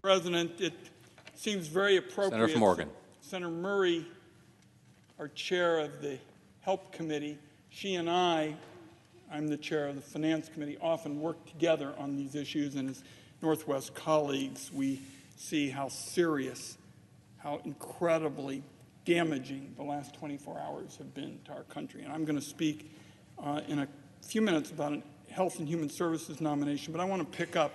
President, it seems very appropriate. Senator Morgan. Senator Murray, our chair of the Help Committee, she and I'm the chair of the Finance Committee, often work together on these issues, and as Northwest colleagues, we see how serious, how incredibly damaging the last 24 hours have been to our country. And I'm going to speak in a few minutes about a Health and Human Services nomination, but I want to pick up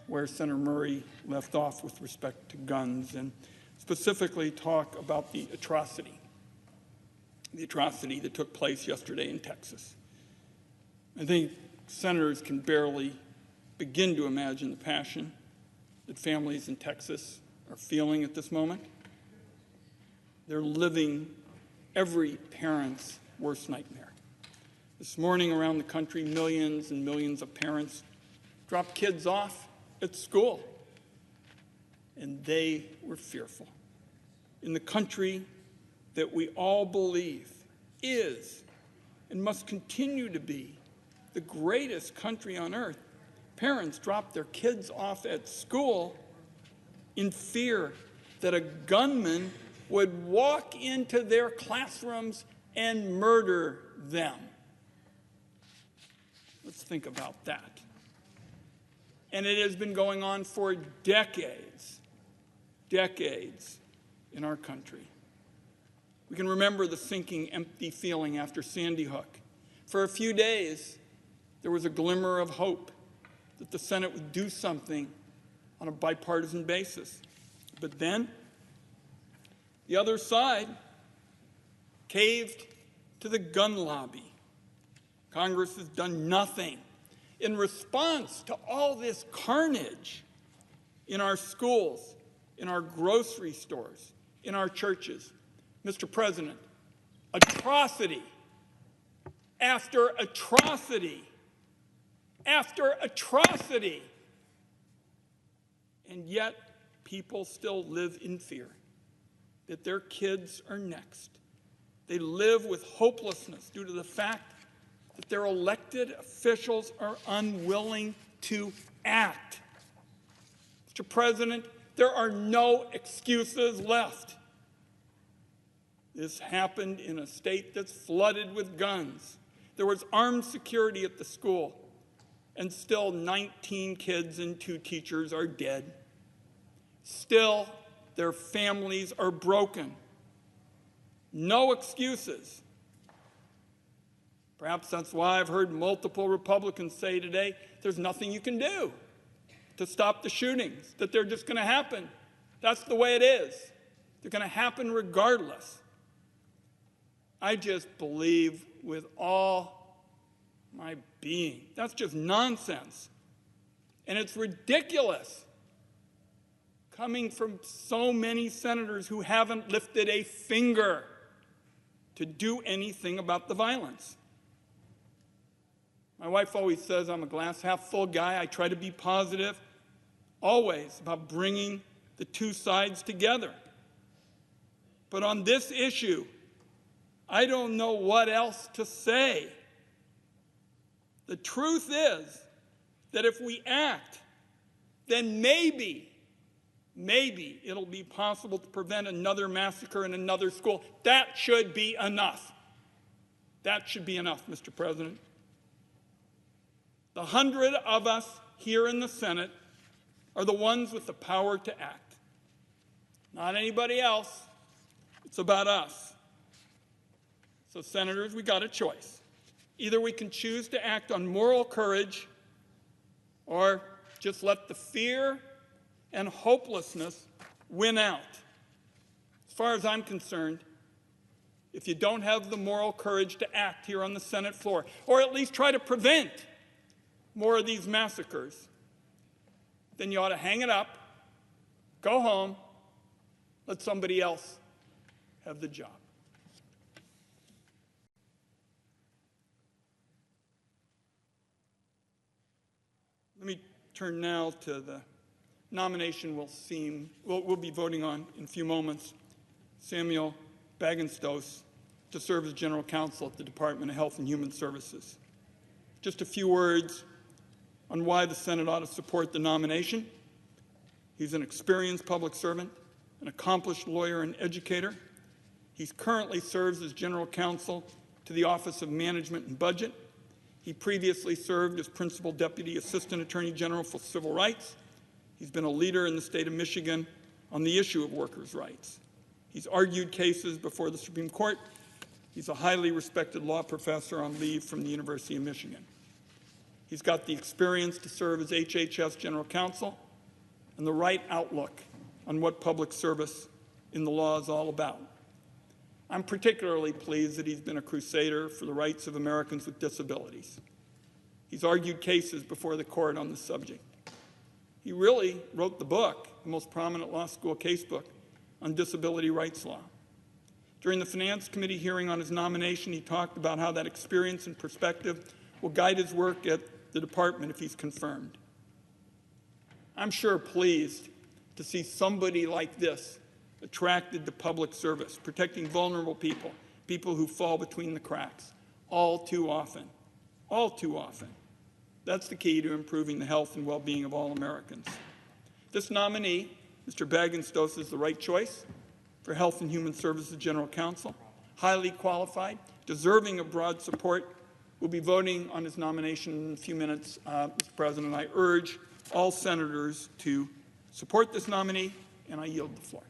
where Senator Murray left off with respect to guns and specifically talk about the atrocity that took place yesterday in Texas. I think senators can barely begin to imagine the passion that families in Texas are feeling at this moment. They're living every parent's worst nightmare. This morning around the country, millions and millions of parents dropped kids off at school, and they were fearful. In the country that we all believe is and must continue to be the greatest country on earth, parents dropped their kids off at school in fear that a gunman would walk into their classrooms and murder them. Let's think about that. And it has been going on for decades in our country. We can remember the sinking, empty feeling after Sandy Hook. For a few days, there was a glimmer of hope that the Senate would do something on a bipartisan basis. But then, the other side caved to the gun lobby. Congress has done nothing in response to all this carnage in our schools, in our grocery stores, in our churches. Mr. President, atrocity after atrocity after atrocity, and yet people still live in fear that their kids are next. They live with hopelessness due to the fact that their elected officials are unwilling to act. Mr. President, there are no excuses left. This happened in a state that's flooded with guns. There was armed security at the school, and still 19 kids and 2 teachers are dead. Still, their families are broken. No excuses. Perhaps that's why I've heard multiple Republicans say today there's nothing you can do to stop the shootings, that they're just going to happen. That's the way it is. They're going to happen regardless. I just believe with all my being. That's just nonsense. And it's ridiculous coming from so many senators who haven't lifted a finger to do anything about the violence. My wife always says I'm a glass half full guy. I try to be positive, always about bringing the two sides together. But on this issue, I don't know what else to say. The truth is that if we act, then maybe it'll be possible to prevent another massacre in another school. That should be enough. That should be enough, Mr. President. The 100 of us here in the Senate are the ones with the power to act. Not anybody else. It's about us. So, senators, we got a choice. Either we can choose to act on moral courage or just let the fear and hopelessness win out. As far as I'm concerned, if you don't have the moral courage to act here on the Senate floor, or at least try to prevent more of these massacres, then you ought to hang it up, go home, let somebody else have the job. Let me turn now to the nomination we'll be voting on in a few moments. Samuel Bagenstos to serve as General Counsel at the Department of Health and Human Services. Just a few words on why the Senate ought to support the nomination. He's an experienced public servant, an accomplished lawyer and educator. He currently serves as general counsel to the Office of Management and Budget. He previously served as Principal Deputy Assistant Attorney General for Civil Rights. He's been a leader in the state of Michigan on the issue of workers' rights. He's argued cases before the Supreme Court. He's a highly respected law professor on leave from the University of Michigan. He's got the experience to serve as HHS General Counsel and the right outlook on what public service in the law is all about. I'm particularly pleased that he's been a crusader for the rights of Americans with disabilities. He's argued cases before the court on this subject. He really wrote the book, the most prominent law school casebook, on disability rights law. During the Finance Committee hearing on his nomination, he talked about how that experience and perspective will guide his work at the department if he's confirmed. I'm sure pleased to see somebody like this attracted to public service, protecting vulnerable people, people who fall between the cracks, all too often. All too often. That's the key to improving the health and well-being of all Americans. This nominee, Mr. Bagenstos, is the right choice for Health and Human Services General Counsel, highly qualified, deserving of broad support. We'll be voting on his nomination in a few minutes, Mr. President. I urge all senators to support this nominee, and I yield the floor.